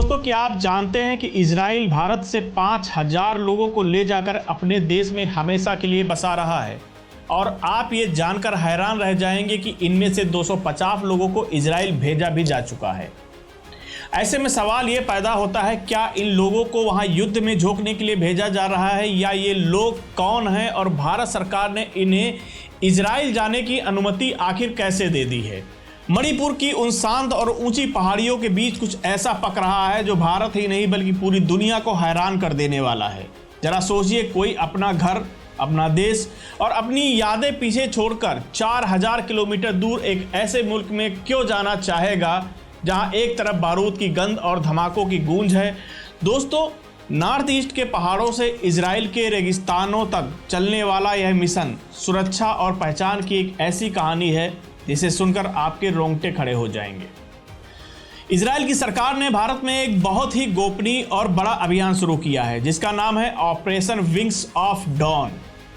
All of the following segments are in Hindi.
दोस्तों, क्या आप जानते हैं कि इजराइल भारत से 5000 लोगों को ले जाकर अपने देश में हमेशा के लिए बसा रहा है। और आप ये जानकर हैरान रह जाएंगे कि इनमें से 250 लोगों को इजराइल भेजा भी जा चुका है। ऐसे में सवाल ये पैदा होता है, क्या इन लोगों को वहां युद्ध में झोंकने के लिए भेजा जा रहा है, या ये लोग कौन हैं और भारत सरकार ने इन्हें इजराइल जाने की अनुमति आखिर कैसे दे दी है। मणिपुर की उन शांत और ऊंची पहाड़ियों के बीच कुछ ऐसा पक रहा है जो भारत ही नहीं बल्कि पूरी दुनिया को हैरान कर देने वाला है। जरा सोचिए, कोई अपना घर, अपना देश और अपनी यादें पीछे छोड़कर 4000 किलोमीटर दूर एक ऐसे मुल्क में क्यों जाना चाहेगा जहां एक तरफ बारूद की गंध और धमाकों की गूंज है। दोस्तों, नॉर्थ ईस्ट के पहाड़ों से इजराइल के रेगिस्तानों तक चलने वाला यह मिशन सुरक्षा और पहचान की एक ऐसी कहानी है जिसे सुनकर आपके रोंगटे खड़े हो जाएंगे। इजराइल की सरकार ने भारत में एक बहुत ही गोपनीय और बड़ा अभियान शुरू किया है जिसका नाम है ऑपरेशन विंग्स ऑफ डॉन।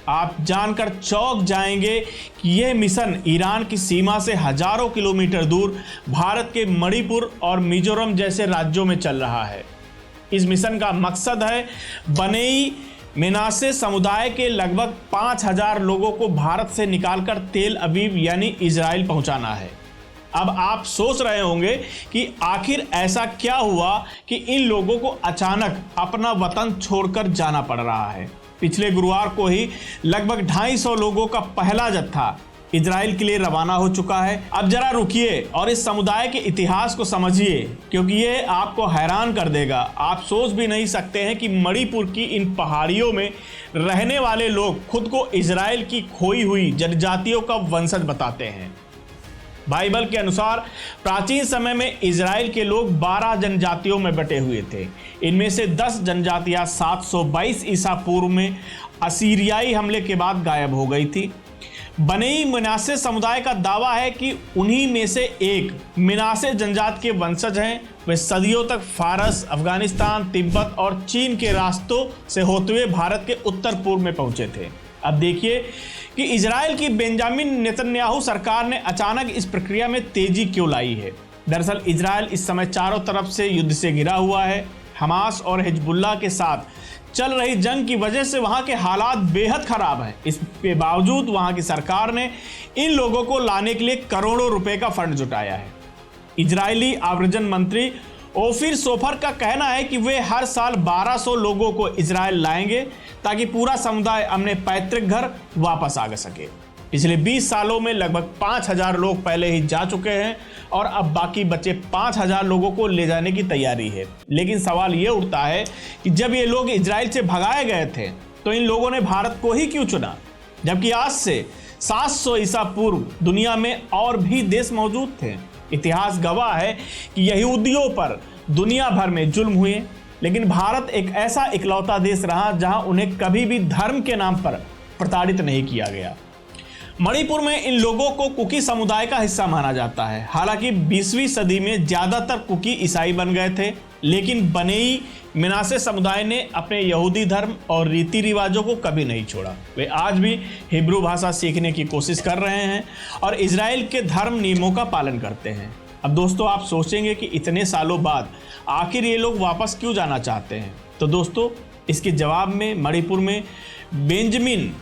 आप जानकर चौंक जाएंगे कि यह मिशन ईरान की सीमा से हजारों किलोमीटर दूर भारत के मणिपुर और मिजोरम जैसे राज्यों में चल रहा है। इस मिशन का मकसद है बनेई मेनासे समुदाय के लगभग 5000 लोगों को भारत से निकालकर तेल अवीव यानी इजराइल पहुंचाना है। अब आप सोच रहे होंगे कि आखिर ऐसा क्या हुआ कि इन लोगों को अचानक अपना वतन छोड़कर जाना पड़ रहा है। पिछले गुरुवार को ही लगभग 250 लोगों का पहला जत्था इजराइल के लिए रवाना हो चुका है। अब जरा रुकिए और इस समुदाय के इतिहास को समझिए, क्योंकि ये आपको हैरान कर देगा। आप सोच भी नहीं सकते हैं कि मणिपुर की इन पहाड़ियों में रहने वाले लोग खुद को इजराइल की खोई हुई जनजातियों का वंशज बताते हैं। बाइबल के अनुसार प्राचीन समय में इजराइल के लोग 12 जनजातियों में बटे हुए थे। इनमें से 10 जनजातियां 722 ईसा पूर्व में असीरियाई हमले के बाद गायब हो गई थी। बनेई मेनासे समुदाय का दावा है कि उन्हीं में से एक मेनासे जनजाति के वंशज हैं। वे सदियों तक फारस, अफगानिस्तान, तिब्बत और चीन के रास्तों से होते हुए भारत के उत्तर पूर्व में पहुंचे थे। अब देखिए कि इजराइल की बेंजामिन नेतन्याहू सरकार ने अचानक इस प्रक्रिया में तेजी क्यों लाई है। दरअसल इजराइल इस समय चारों तरफ से युद्ध से घिरा हुआ है। हमास और हिजबुल्लाह के साथ चल रही जंग की वजह से वहां के हालात बेहद खराब हैं। इसके बावजूद वहां की सरकार ने इन लोगों को लाने के लिए करोड़ों रुपए का फंड जुटाया है। इजरायली आव्रजन मंत्री ओफिर सोफर का कहना है कि वे हर साल 1200 लोगों को इजराइल लाएंगे ताकि पूरा समुदाय अपने पैतृक घर वापस आ सके। पिछले 20 सालों में लगभग 5000 लोग पहले ही जा चुके हैं और अब बाकी बचे 5000 लोगों को ले जाने की तैयारी है। लेकिन सवाल ये उठता है कि जब ये लोग इजराइल से भगाए गए थे तो इन लोगों ने भारत को ही क्यों चुना, जबकि आज से 700 ईसा पूर्व दुनिया में और भी देश मौजूद थे। इतिहास गवाह है कि यहूदियों पर दुनिया भर में जुल्म हुए, लेकिन भारत एक ऐसा इकलौता देश रहा जहां उन्हें कभी भी धर्म के नाम पर प्रताड़ित नहीं किया गया। मणिपुर में इन लोगों को कुकी समुदाय का हिस्सा माना जाता है। हालांकि 20वीं सदी में ज्यादातर कुकी ईसाई बन गए थे, लेकिन बनेई मेनासे समुदाय ने अपने यहूदी धर्म और रीति रिवाजों को कभी नहीं छोड़ा। वे आज भी हिब्रू भाषा सीखने की कोशिश कर रहे हैं और इजराइल के धर्म नियमों का पालन करते हैं। अब दोस्तों, आप सोचेंगे कि इतने सालों बाद आखिर ये लोग वापस क्यों जाना चाहते हैं। तो दोस्तों, इसके जवाब में मणिपुर में बेंजामिन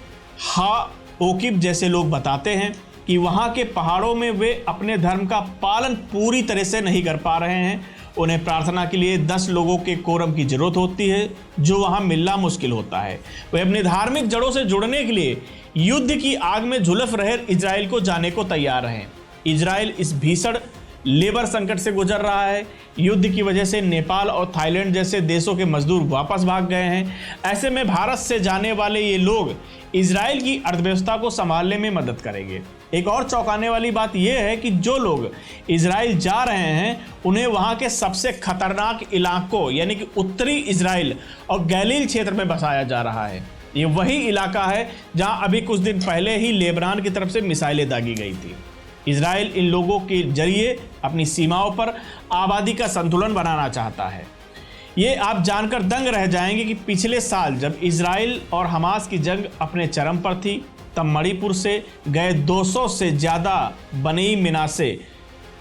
हा ओकिब जैसे लोग बताते हैं कि वहाँ के पहाड़ों में वे अपने धर्म का पालन पूरी तरह से नहीं कर पा रहे हैं। उन्हें प्रार्थना के लिए 10 लोगों के कोरम की जरूरत होती है, जो वहाँ मिलना मुश्किल होता है। वे अपनी धार्मिक जड़ों से जुड़ने के लिए युद्ध की आग में झुलस रहे इजराइल को जाने को तैयार हैं। इजराइल इस भीषण लेबर संकट से गुजर रहा है। युद्ध की वजह से नेपाल और थाईलैंड जैसे देशों के मजदूर वापस भाग गए हैं। ऐसे में भारत से जाने वाले ये लोग इजराइल की अर्थव्यवस्था को संभालने में मदद करेंगे। एक और चौंकाने वाली बात यह है कि जो लोग इजराइल जा रहे हैं उन्हें वहां के सबसे खतरनाक इलाकों यानी कि उत्तरी इजराइल और गैलील क्षेत्र में बसाया जा रहा है। ये वही इलाका है जहां अभी कुछ दिन पहले ही लेबनान की तरफ से मिसाइलें दागी गई थी। इजराइल इन लोगों के जरिए अपनी सीमाओं पर आबादी का संतुलन बनाना चाहता है। ये आप जानकर दंग रह जाएंगे कि पिछले साल जब इजराइल और हमास की जंग अपने चरम पर थी, तब मणिपुर से गए 200 से ज़्यादा बनेई मेनासे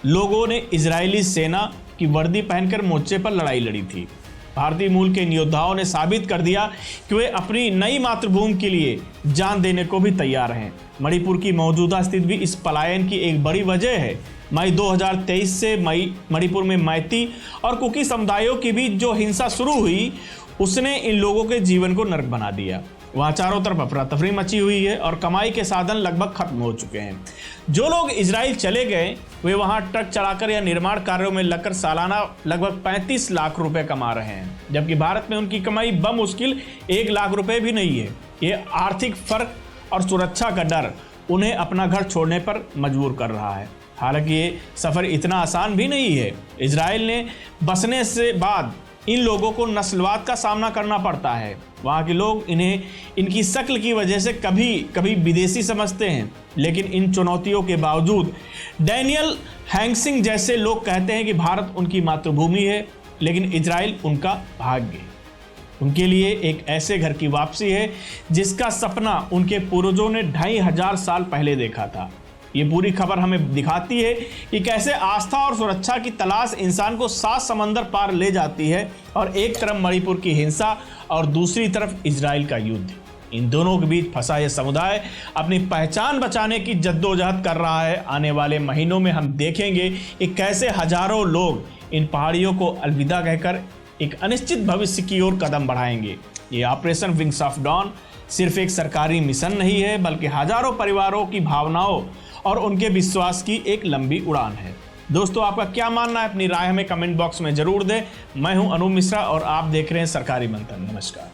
लोगों ने इजरायली सेना की वर्दी पहनकर मोर्चे पर लड़ाई लड़ी थी। भारतीय मूल के इन योद्धाओं ने साबित कर दिया कि वे अपनी नई मातृभूमि के लिए जान देने को भी तैयार हैं। मणिपुर की मौजूदा स्थिति भी इस पलायन की एक बड़ी वजह है। मई 2023 से मणिपुर में मैती और कुकी समुदायों के बीच जो हिंसा शुरू हुई उसने इन लोगों के जीवन को नरक बना दिया। वहाँ चारों तरफ अफरा तफरी मची हुई है और कमाई के साधन लगभग खत्म हो चुके हैं। जो लोग इजराइल चले गए वे वहाँ ट्रक चलाकर या निर्माण कार्यों में लगकर सालाना लगभग 35 लाख रुपए कमा रहे हैं, जबकि भारत में उनकी कमाई बमुश्किल 1 लाख रुपए भी नहीं है। ये आर्थिक फर्क और सुरक्षा का डर उन्हें अपना घर छोड़ने पर मजबूर कर रहा है। हालांकि ये सफ़र इतना आसान भी नहीं है। इजराइल ने बसने से बाद इन लोगों को नस्लवाद का सामना करना पड़ता है। वहाँ के लोग इन्हें इनकी शक्ल की वजह से कभी कभी विदेशी समझते हैं, लेकिन इन चुनौतियों के बावजूद डैनियल हैंगसिंग जैसे लोग कहते हैं कि भारत उनकी मातृभूमि है, लेकिन इजराइल उनका भाग्य है। उनके लिए एक ऐसे घर की वापसी है जिसका सपना उनके पूर्वजों ने 2500 साल पहले देखा था। ये पूरी खबर हमें दिखाती है कि कैसे आस्था और सुरक्षा की तलाश इंसान को 7 समंदर पार ले जाती है, और एक तरफ मणिपुर की हिंसा और दूसरी तरफ इजराइल का युद्ध। इन दोनों के बीच फंसा यह समुदाय अपनी पहचान बचाने की जद्दोजहद कर रहा है। आने वाले महीनों में हम देखेंगे कि कैसे हजारों लोग इन पहाड़ियों को अलविदा कहकर एक अनिश्चित भविष्य की ओर कदम बढ़ाएंगे। ये ऑपरेशन विंग्स ऑफ डॉन सिर्फ एक सरकारी मिशन नहीं है, बल्कि हजारों परिवारों की भावनाओं और उनके विश्वास की एक लंबी उड़ान है। दोस्तों, आपका क्या मानना है? अपनी राय हमें कमेंट बॉक्स में जरूर दें। मैं हूं अनूप मिश्रा और आप देख रहे हैं सरकारी मंथन। नमस्कार।